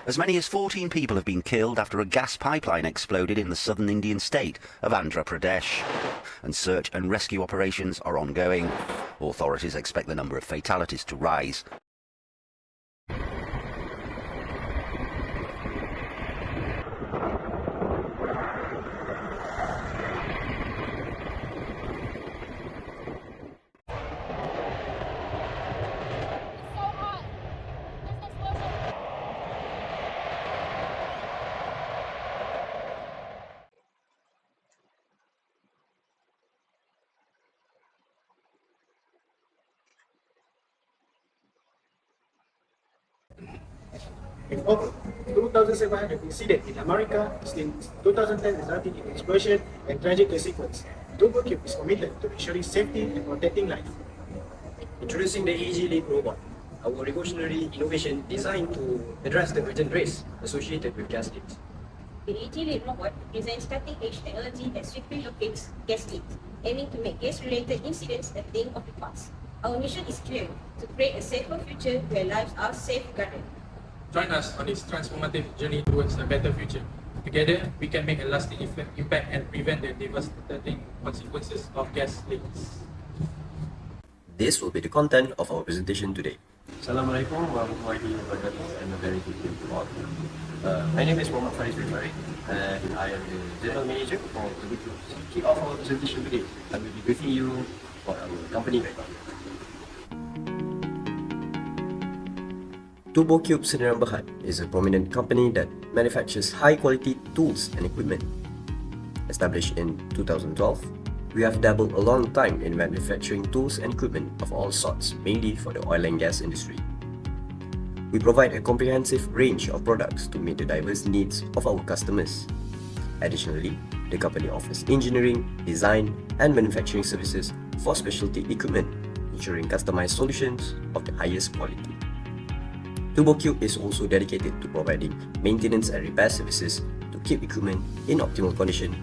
As many as 14 people have been killed after a gas pipeline exploded in the southern Indian state of Andhra Pradesh, and search and rescue operations are ongoing. Authorities expect the number of fatalities to rise. With over 2,700 incidents in America since 2010, resulting in explosion and tragic consequences, Turbokube is committed to ensuring safety and protecting life. Introducing the AGLeaD robot, our revolutionary innovation designed to address the urgent risks associated with gas leaks. The AGLeaD robot presents cutting-edge technology that swiftly locates gas leaks, aiming to make gas-related incidents a thing of the past. Our mission is clear: to create a safer future where lives are safeguarded. Join us on this transformative journey towards a better future. Together, we can make a lasting impact and prevent the devastating consequences of gas leaks. This will be the content of our presentation today. Assalamualaikum warahmatullahi wabarakatuh, and a very good day to all. My name is Muhammad Faris bin Farid, and I am the General Manager for Turbokube. To kick off our presentation today, I will be briefing you for our company background. Turbokube Sdn Bhd is a prominent company that manufactures high-quality tools and equipment. Established in 2012, we have dabbled a long time in manufacturing tools and equipment of all sorts, mainly for the oil and gas industry. We provide a comprehensive range of products to meet the diverse needs of our customers. Additionally, the company offers engineering, design, and manufacturing services for specialty equipment, ensuring customized solutions of the highest quality. Turbokube is also dedicated to providing maintenance and repair services to keep equipment in optimal condition.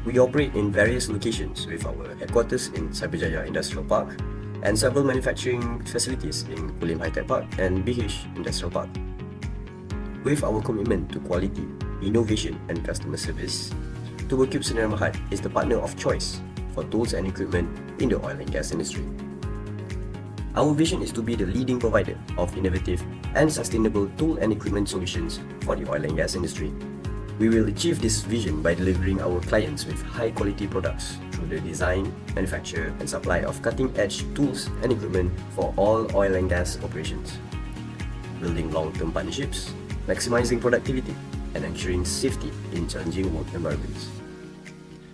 We operate in various locations with our headquarters in Cyberjaya Industrial Park and several manufacturing facilities in Kulim High-Tech Park and BH Industrial Park. With our commitment to quality, innovation and customer service, Turbokube Sdn Bhd is the partner of choice for tools and equipment in the oil and gas industry. Our vision is to be the leading provider of innovative and sustainable tool and equipment solutions for the oil and gas industry. We will achieve this vision by delivering our clients with high-quality products through the design, manufacture, and supply of cutting-edge tools and equipment for all oil and gas operations. Building long-term partnerships, maximizing productivity, and ensuring safety in challenging work environments.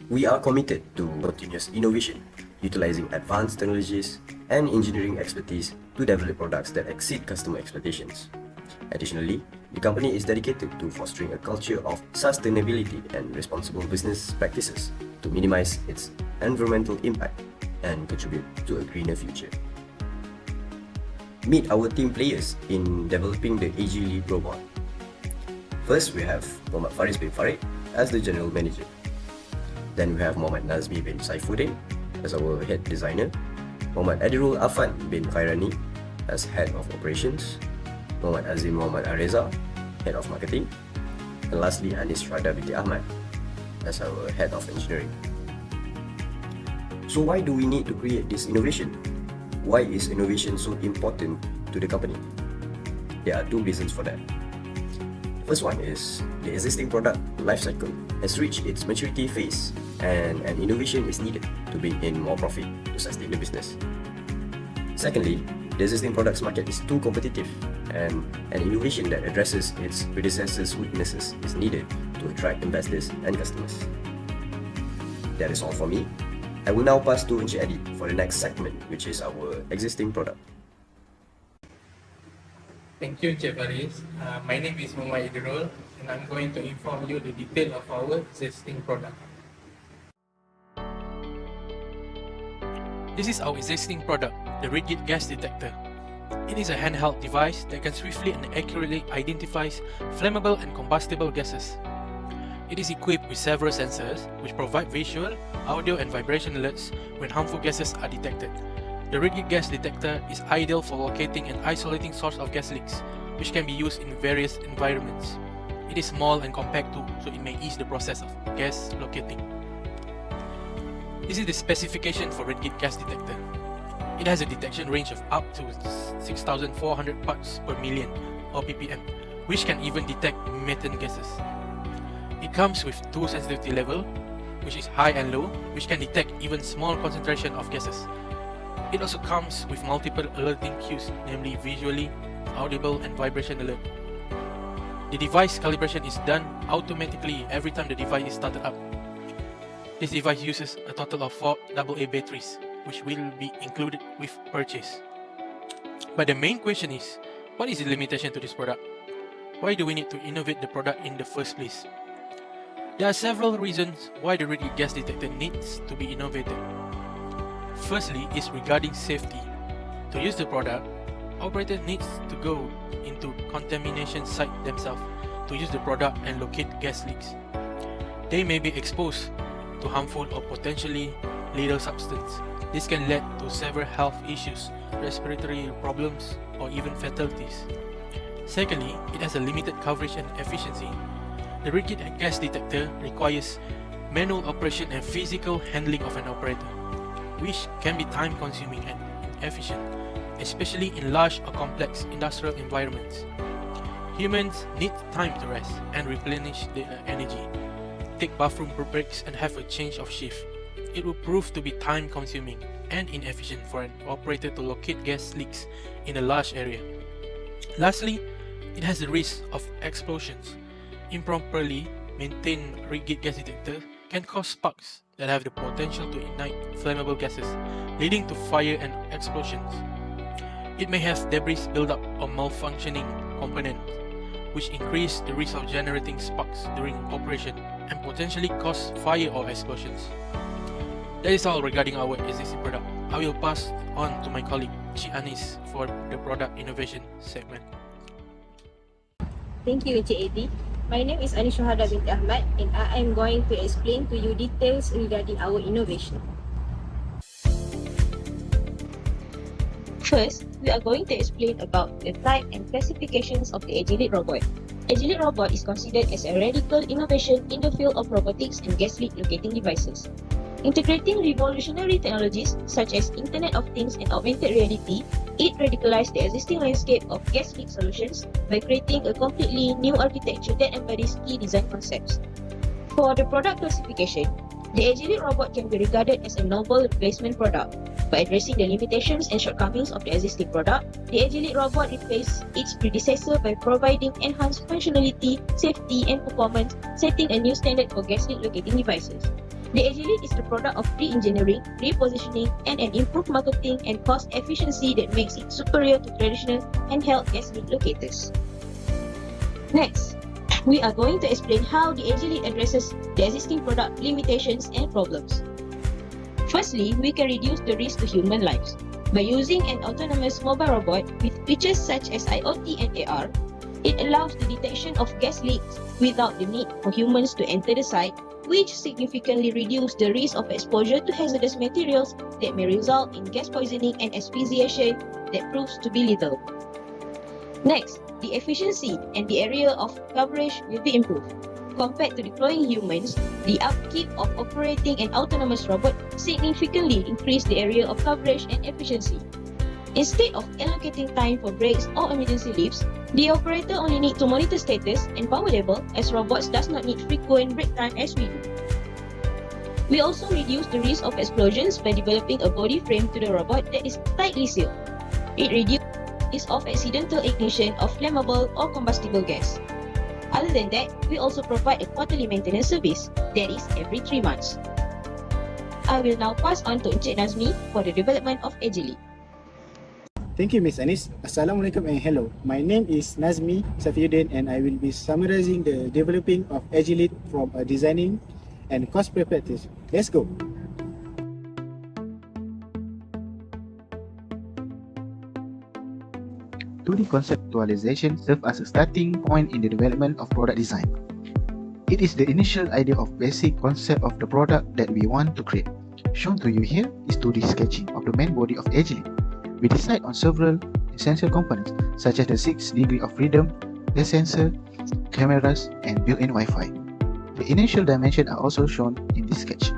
We are committed to continuous innovation, utilizing advanced technologies and engineering expertise to develop products that exceed customer expectations. Additionally, the company is dedicated to fostering a culture of sustainability and responsible business practices to minimize its environmental impact and contribute to a greener future. Meet our team players in developing the AGLeaD robot. First, we have Muhammad Faris bin Farid as the General Manager. Then we have Muhammad Nazmi bin Saifuddin as our Head Designer, Muhammad Adirul Afan bin Khairani as Head of Operations, Muhammad Azim Muhammad Areza, Head of Marketing, and lastly Anis Rada binti Ahmad as our Head of Engineering. So why do we need to create this innovation? Why is innovation so important to the company? There are two reasons for that. The first one is the existing product lifecycle has reached its maturity phase and an innovation is needed to bring in more profit to sustain the business. Secondly, the existing products market is too competitive and an innovation that addresses its predecessors' weaknesses is needed to attract investors and customers. That is all for me. I will now pass to Encik Adi for the next segment, which is our existing product. Thank you, Encik Faris. My name is Muhammad Idrul, and I'm going to inform you the detail of our existing product. This is our existing product, the Rigid Gas Detector. It is a handheld device that can swiftly and accurately identify flammable and combustible gases. It is equipped with several sensors which provide visual, audio and vibration alerts when harmful gases are detected. The Rigid Gas Detector is ideal for locating and isolating source of gas leaks, which can be used in various environments. It is small and compact too, so it may ease the process of gas locating. This is the specification for RedGate gas detector. It has a detection range of up to 6,400 parts per million or ppm, which can even detect methane gases. It comes with two sensitivity level, which is high and low, which can detect even small concentration of gases. It also comes with multiple alerting cues, namely visually, audible and vibration alert. The device calibration is done automatically every time the device is started up. This device uses a total of 4 AA batteries, which will be included with purchase. But the main question is, what is the limitation to this product? Why do we need to innovate the product in the first place? There are several reasons why the RedGate gas detector needs to be innovated. Firstly is regarding safety. To use the product, operator needs to go into contamination site themselves to use the product and locate gas leaks. They may be exposed to harmful or potentially lethal substance. This can lead to severe health issues, respiratory problems, or even fatalities. Secondly, it has a limited coverage and efficiency. The RedGate gas detector requires manual operation and physical handling of an operator, which can be time-consuming and inefficient, especially in large or complex industrial environments. Humans need time to rest and replenish their energy, take bathroom breaks and have a change of shift. It will prove to be time-consuming and inefficient for an operator to locate gas leaks in a large area. Lastly, it has the risk of explosions. Improperly maintained RedGate gas detector can cause sparks that have the potential to ignite flammable gases, leading to fire and explosions. It may have debris buildup or malfunctioning components, which increase the risk of generating sparks during operation and potentially cause fire or explosions. That is all regarding our existing product. I will pass on to my colleague Cik Anis for the product innovation segment. Thank you, AGLeaD. My name is Anis Syuhada binti Ahmad and I am going to explain to you details regarding our innovation. First, we are going to explain about the type and classifications of the AGLeaD robot. AGLeaD robot is considered as a radical innovation in the field of robotics and gas leak locating devices. Integrating revolutionary technologies such as Internet of Things and augmented reality, it radicalized the existing landscape of gas leak solutions by creating a completely new architecture that embodies key design concepts. For the product classification, the AGLeaD robot can be regarded as a novel replacement product. By addressing the limitations and shortcomings of the existing product, the AGLeaD robot replaced its predecessor by providing enhanced functionality, safety, and performance, setting a new standard for gas leak locating devices. The AGLeaD is the product of re-engineering, repositioning, and an improved marketing and cost efficiency that makes it superior to traditional handheld gas leak locators. Next, we are going to explain how the AGLeaD addresses the existing product limitations and problems. Firstly, we can reduce the risk to human lives. By using an autonomous mobile robot with features such as IoT and AR, it allows the detection of gas leaks without the need for humans to enter the site, which significantly reduces the risk of exposure to hazardous materials that may result in gas poisoning and asphyxiation that proves to be lethal. Next, the efficiency and the area of coverage will be improved. Compared to deploying humans, the upkeep of operating an autonomous robot significantly increased the area of coverage and efficiency. Instead of allocating time for breaks or emergency leaves, the operator only needs to monitor status and power level, as robots does not need frequent break time as we do. We also reduce the risk of explosions by developing a body frame to the robot that is tightly sealed. It reduces the risk of accidental ignition of flammable or combustible gas. Other than that, we also provide a quarterly maintenance service, that is every 3 months. I will now pass on to Encik Nazmi for the development of AGLeaD. Thank you, Ms. Anis. Assalamualaikum and hello. My name is Nazmi Safiuddin and I will be summarizing the developing of AGLeaD from a designing and cost perspective. Let's go. The conceptualization serves as a starting point in the development of product design. It is the initial idea of basic concept of the product that we want to create. Shown to you here is 2D sketching of the main body of AGLeaD. We decide on several essential components such as the 6 degree of freedom, the sensor, cameras, and built-in Wi-Fi. The initial dimensions are also shown in this sketch.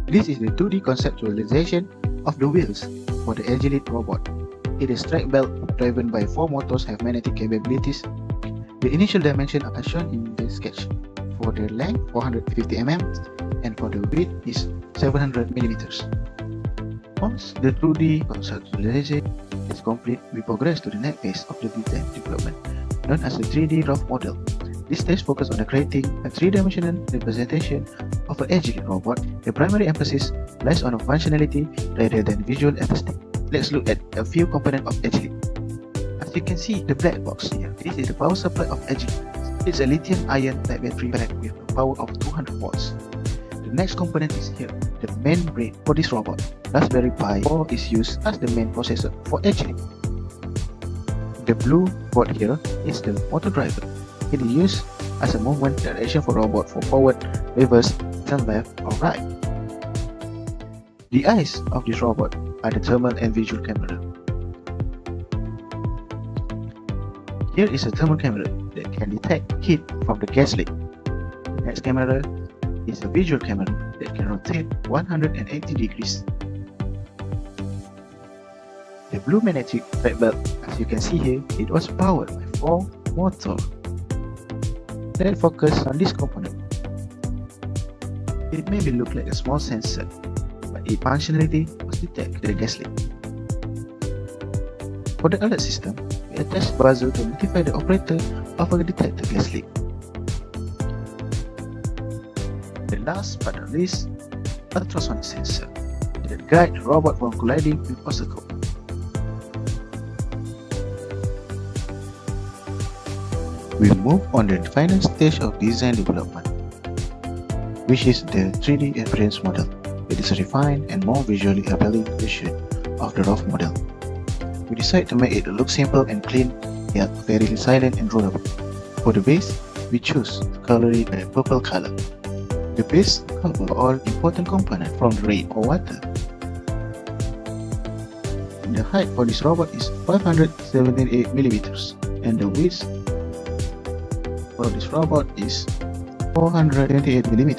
This is the 2D conceptualization of the wheels for the AGLeaD robot. It is track belt driven by 4 motors have magnetic capabilities. The initial dimensions are shown in the sketch. For the length 450 mm and for the width is 700 mm. Once the 2D conceptualization is complete, we progress to the next phase of the design development, known as the 3D rough model. This stage focuses on creating a 3-dimensional representation of an AGLeaD robot. The primary emphasis lies on functionality rather than visual aesthetic. Let's look at a few components of AGLeaD. As you can see the black box here, this is the power supply of AGLeaD. It's a lithium-ion type battery pack with a power of 200 volts. The next component is here, the main brain for this robot. Raspberry Pi 4 is used as the main processor for AGLeaD. The blue board here is the motor driver. It is used as a movement direction for robot for forward, reverse, turn left or right. The eyes of this robot are the thermal and visual camera. Here is a thermal camera that can detect heat from the gas leak. The next camera is a visual camera that can rotate 180 degrees. The blue magnetic track belt, as you can see here, it was powered by 4 motors. Let's focus on this component. It may look like a small sensor, but its functionality was detect the gas leak. For the alert system, we attach buzzer to notify the operator of a detected gas leak. The last but not least, ultrasonic sensor that guide the robot from colliding with obstacles. We move on to the final stage of design development, which is the 3D reference model. It is a refined and more visually appealing version of the rough model. We decide to make it look simple and clean, yet very silent and durable. For the base, we choose to color it a purple color. The base cover all important components from the rain or water. The height for this robot is 578 mm and the width for this robot is 428 mm,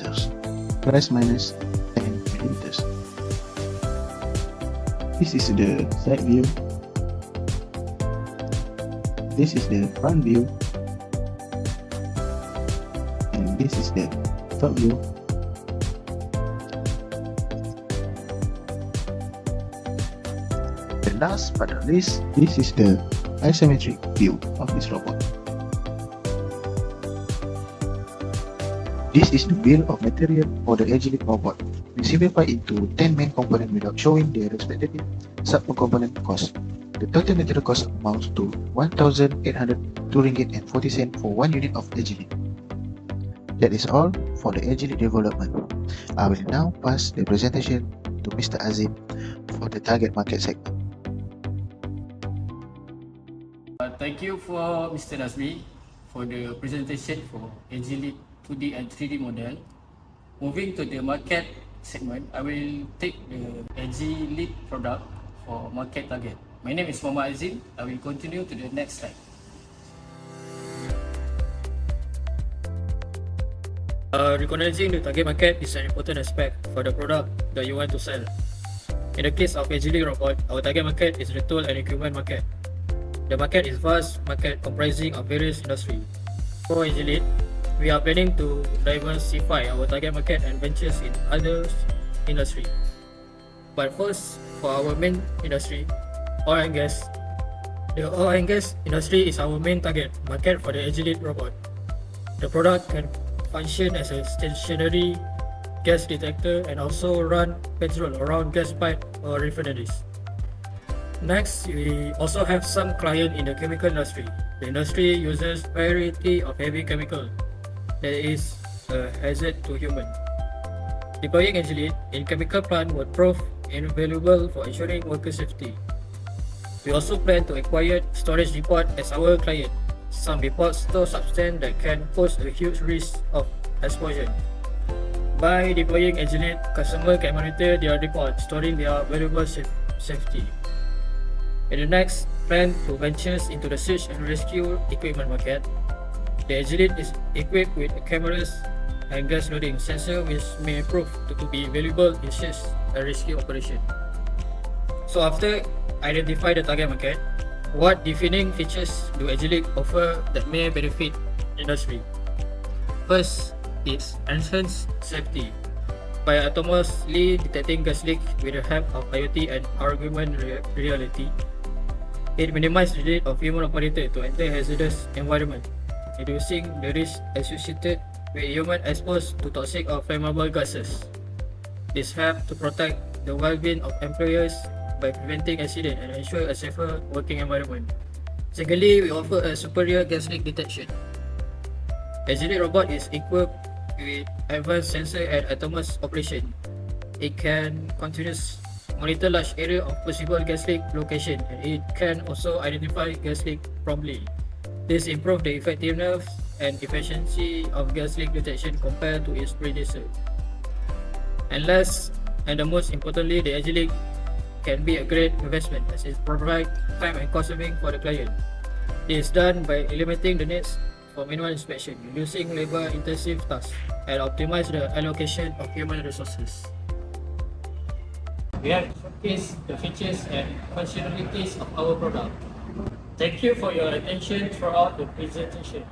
plus minus 10 mm. This is the side view. This is the front view. And this is the top view. The last but not least, this is the isometric view of this robot. This is the bill of material for the AGLeaD robot. We simplify into 10 main components without showing their respective sub-component cost. The total material cost amounts to 1,802 ringgit and 40 cents for 1 unit of AGLeaD. That is all for the AGLeaD development. I will now pass the presentation to Mr. Azim for the target market segment. Thank you for Mr. Nazmi for the presentation for AGLeaD 2D and 3D model. Moving to the market segment, I will take the AGLeaD product for market target. My name is Muhammad Azim. I will continue to the next slide. Recognizing the target market is an important aspect for the product that you want to sell. In the case of AGLeaD robot, our target market is the tool and equipment market. The market is vast market comprising of various industries. For AGLeaD, we are planning to diversify our target market and ventures in other industries. But first, for our main industry, oil and gas. The oil and gas industry is our main target market for the AGLeaD robot. The product can function as a stationary gas detector and also run petrol around gas pipe or refineries. Next, we also have some clients in the chemical industry. The industry uses variety of heavy chemical that is a hazard to human. Deploying AGLeaD in chemical plant would prove invaluable for ensuring worker safety. We also plan to acquire storage depot as our client. Some depots store substance that can pose a huge risk of explosion. By deploying AGLeaD, customer can monitor their depot, storing their valuable safety. In the next plan to venture into the search and rescue equipment market. The AGLeaD is equipped with cameras and gas loading sensor which may prove to be valuable in search and rescue operation. So after identify the target market, what defining features do AGLeaD offer that may benefit industry? First is enhanced safety. By autonomously detecting gas leak with the help of IoT and augmented reality, it minimizes the need of human operator to enter hazardous environment, reducing the risk associated with human exposed to toxic or flammable gases. This helps to protect the well-being of employees by preventing accident and ensure a safer working environment. Secondly, we offer a superior gas leak detection. AGLeaD robot is equipped with advanced sensor and autonomous operation. It can continuously monitor large area of possible gas leak location, and it can also identify gas leak promptly. This improves the effectiveness and efficiency of gas leak detection compared to its predecessor. And last and the most importantly, the AGLeaD can be a great investment as it provides time and cost saving for the client. This is done by eliminating the needs for manual inspection, reducing labor-intensive tasks, and optimize the allocation of human resources. We have showcased the features and functionalities of our product. Thank you for your attention throughout the presentation.